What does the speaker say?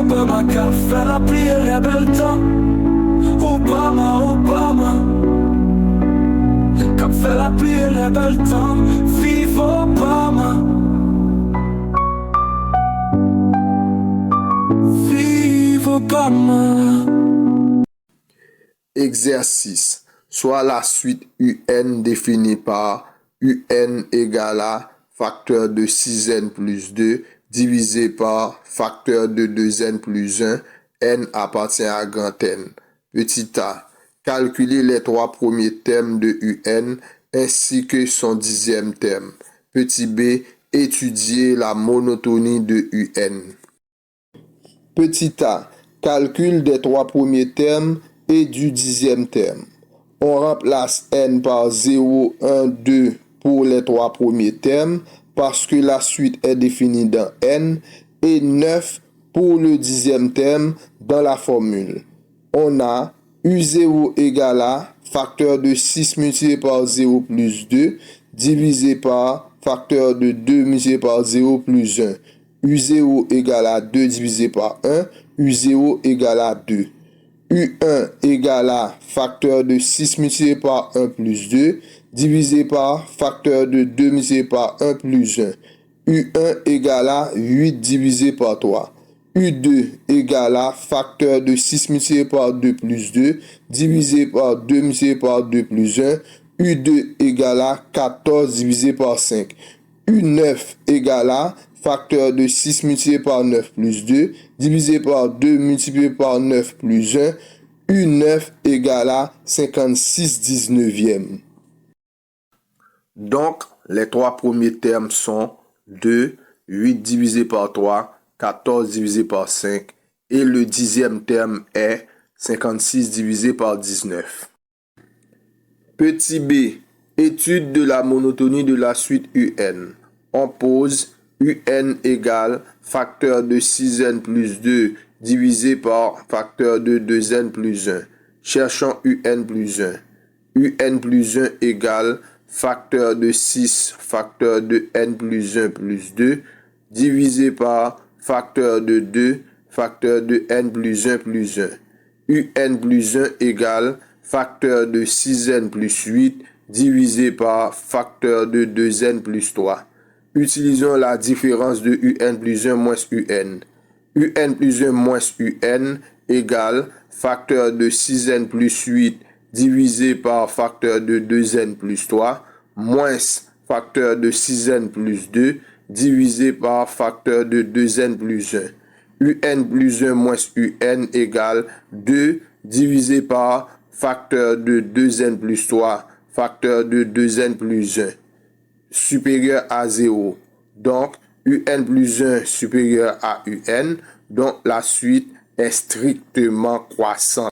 Obama qu'a fait la prière et bel temps. Obama qu'a fait la prière et bel temps. Vive Obama. Vive Obama. Exercice. Soit la suite UN définie par UN égale à facteur de 6n plus 2 divisé par facteur de 2n plus 1, n appartient à grand N. Petit a. Calculer les trois premiers termes de UN ainsi que son dixième terme. Petit b. Étudier la monotonie de UN. Petit a. Calcul des trois premiers termes et du dixième terme. On remplace n par 0, 1, 2 pour les trois premiers termes parce que la suite est définie dans n et 9 pour le dixième terme dans la formule. On a U0 égale à facteur de 6 multiplié par 0 plus 2 divisé par facteur de 2 multiplié par 0 plus 1. U0 égale à 2 divisé par 1. U0 égale à 2. U1 égale à facteur de 6 multiplié par 1 plus 2 divisé par facteur de 2 multiplié par 1 plus 1. U1 égale à 8 divisé par 3. U2 égale à facteur de 6 multiplié par 2 plus 2 divisé par 2 multiplié par 2 plus 1. U2 égale à 14 divisé par 5. U9 égale à facteur de 6 multiplié par 9 plus 2 divisé par 2 multiplié par 9 plus 1. U9 égale à 56 19e. Donc, les trois premiers termes sont 2, 8 divisé par 3, 14 divisé par 5 et le dixième terme est 56 divisé par 19. Petit b. Étude de la monotonie de la suite UN. On pose UN égale facteur de 6n plus 2 divisé par facteur de 2n plus 1. Cherchons UN plus 1. UN plus 1 égale facteur de 6 facteur de n plus 1 plus 2 divisé par facteur de 2 facteur de n plus 1 plus 1. UN plus 1 égale facteur de 6n plus 8 divisé par facteur de 2n plus 3. Utilisons la différence de UN plus 1 moins UN. UN plus 1 moins UN égale facteur de 6n plus 8 divisé par facteur de 2n plus 3 moins facteur de 6n plus 2 divisé par facteur de 2n plus 1. UN plus 1 moins UN égale 2 divisé par facteur de 2n plus 3 facteur de 2n plus 1 supérieur à 0. Donc, UN plus 1 supérieur à UN. Donc, la suite est strictement croissante.